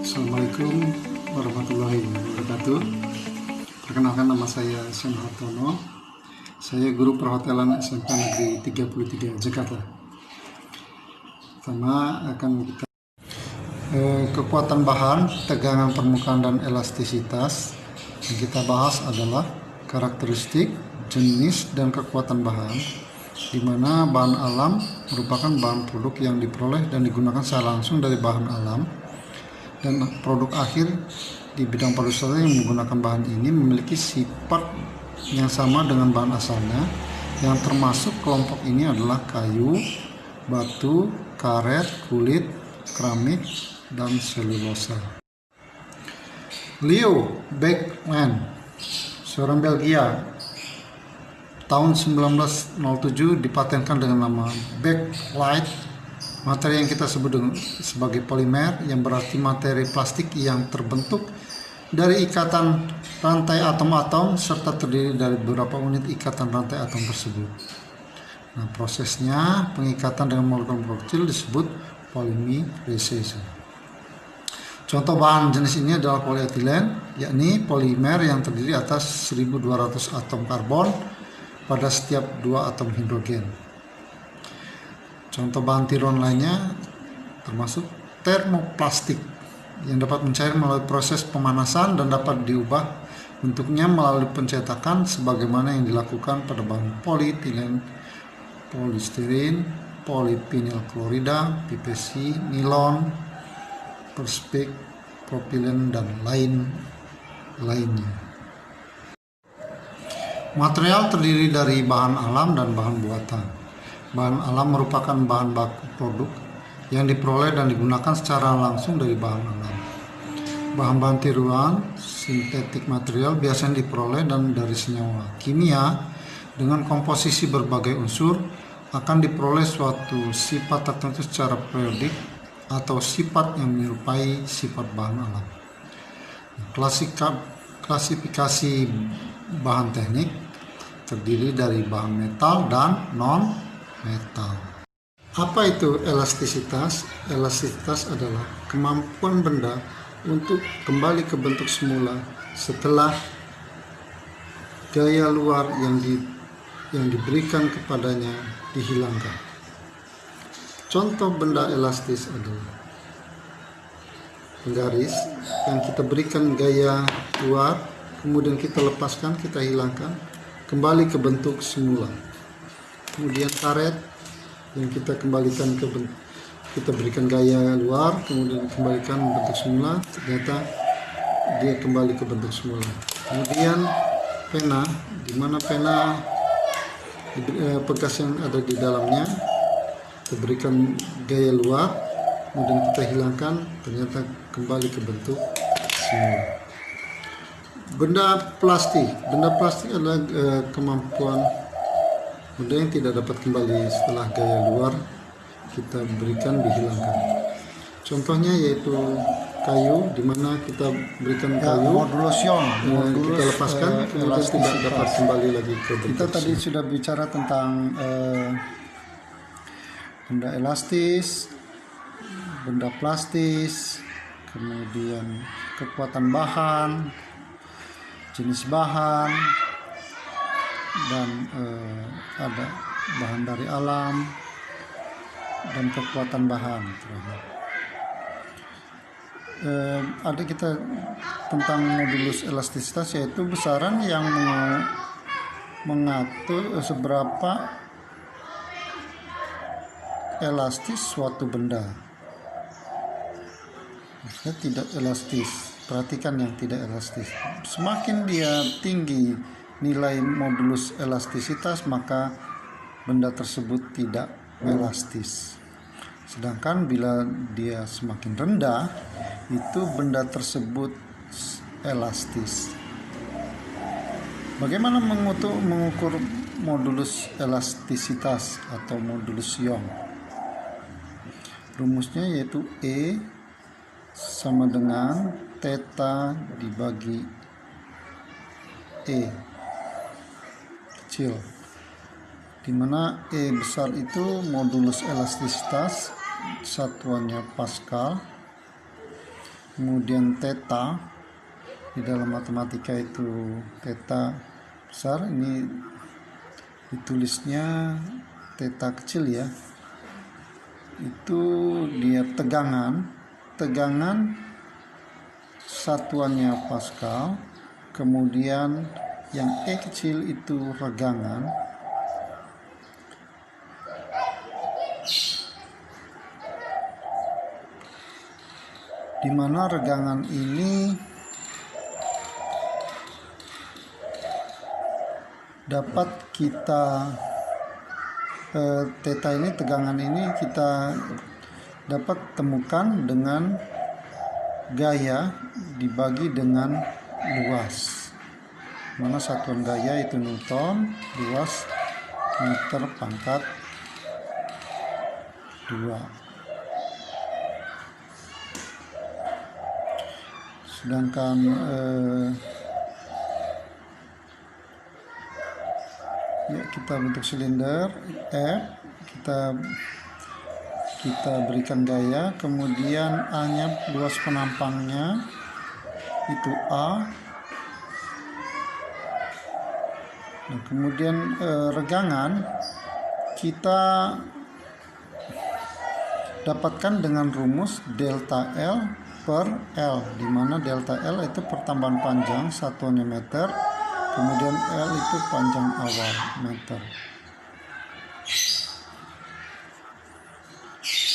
Assalamualaikum warahmatullahi wabarakatuh. Perkenalkan, nama saya Sen Hartono. Saya guru perhotelan SMK Negeri 33 Jakarta. Pertama akan kita kekuatan bahan, tegangan permukaan dan elastisitas. Yang kita bahas adalah karakteristik, jenis dan kekuatan bahan, di mana bahan alam merupakan bahan produk yang diperoleh dan digunakan secara langsung dari bahan alam, dan produk akhir di bidang pariwisata yang menggunakan bahan ini memiliki sifat yang sama dengan bahan asalnya, yang termasuk kelompok ini adalah kayu, batu, karet, kulit, keramik, dan selulosa. Leo Beckman, seorang Belgia, tahun 1907 dipatenkan dengan nama Bakelite. Materi yang kita sebut sebagai polimer, yang berarti materi plastik yang terbentuk dari ikatan rantai atom-atom serta terdiri dari beberapa unit ikatan rantai atom tersebut. Nah, prosesnya pengikatan dengan molekul kecil disebut polymerization. Contoh bahan jenis ini adalah polietilen, yakni polimer yang terdiri atas 1200 atom karbon pada setiap 2 atom hidrogen. Contoh bahan tiruan lainnya termasuk termoplastik yang dapat mencair melalui proses pemanasan dan dapat diubah bentuknya melalui pencetakan sebagaimana yang dilakukan pada bahan polietilen, polistirin, polivinil klorida, PVC, nilon, perspek, propilen, dan lainnya. Material terdiri dari bahan alam dan bahan buatan. Bahan alam merupakan bahan baku produk yang diperoleh dan digunakan secara langsung dari bahan alam. Bahan-bahan tiruan, sintetik material biasanya diperoleh dan dari senyawa kimia dengan komposisi berbagai unsur akan diperoleh suatu sifat tertentu secara periodik atau sifat yang menyerupai sifat bahan alam. Klasifikasi bahan teknik terdiri dari bahan metal dan non-metal. Apa itu elastisitas? Elastisitas adalah kemampuan benda untuk kembali ke bentuk semula setelah gaya luar yang diberikan kepadanya dihilangkan. Contoh benda elastis adalah penggaris yang kita berikan gaya luar, kemudian kita lepaskan, kita hilangkan, kembali ke bentuk semula. Kemudian karet yang kita kembalikan kita berikan gaya luar, kemudian kembalikan bentuk semula, ternyata dia kembali ke bentuk semula. Kemudian pena, di mana pena bekas yang ada di dalamnya kita berikan gaya luar, kemudian kita hilangkan, ternyata kembali ke bentuk semula. Benda plastik adalah kemampuan benda yang tidak dapat kembali setelah gaya luar kita berikan dihilangkan. Contohnya yaitu kayu, di mana kita berikan kayu, kita lepaskan, kemudian tidak dapat kembali lagi ke bentuk. Kita tadi sudah bicara tentang benda elastis, benda plastis, kemudian kekuatan bahan, jenis bahan, dan ada bahan dari alam dan kekuatan bahan. Ada kita tentang modulus elastisitas, yaitu besaran yang mengatur seberapa elastis suatu benda. Maksudnya tidak elastis. Perhatikan yang tidak elastis. Semakin dia tinggi nilai modulus elastisitas, maka benda tersebut tidak elastis. Sedangkan bila dia semakin rendah, itu benda tersebut elastis. Bagaimana mengukur modulus elastisitas atau modulus Young? Rumusnya yaitu E sama dengan theta dibagi E kecil, di mana E besar itu modulus elastisitas, satuannya Pascal, kemudian theta. Di dalam matematika itu theta besar, ini ditulisnya theta kecil ya. Itu dia tegangan satuannya Pascal, kemudian yang E kecil itu regangan, di mana regangan ini dapat kita theta ini, tegangan ini kita dapat temukan dengan gaya dibagi dengan luas, mana satuan gaya itu Newton, luas meter pangkat 2. Sedangkan ya, kita bentuk silinder F, kita berikan gaya, kemudian A-nya luas penampangnya itu A. Nah, kemudian regangan kita dapatkan dengan rumus delta L per L, di mana delta L itu pertambahan panjang satuannya meter, kemudian L itu panjang awal meter.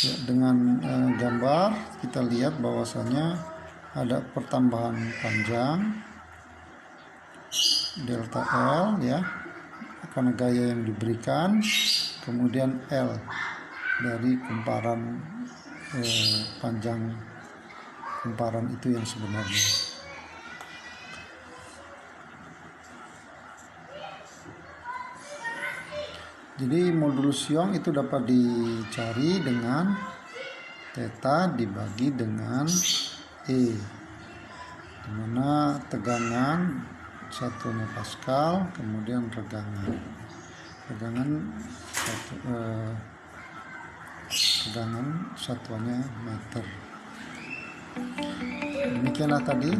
Ya, dengan gambar kita lihat bahwasanya ada pertambahan panjang delta L ya, karena gaya yang diberikan, kemudian L dari kumparan panjang kumparan itu yang sebenarnya. Jadi modulus Young itu dapat dicari dengan theta dibagi dengan E, dimana tegangan satunya Pascal, kemudian regangan satuannya meter. Demikianlah tadi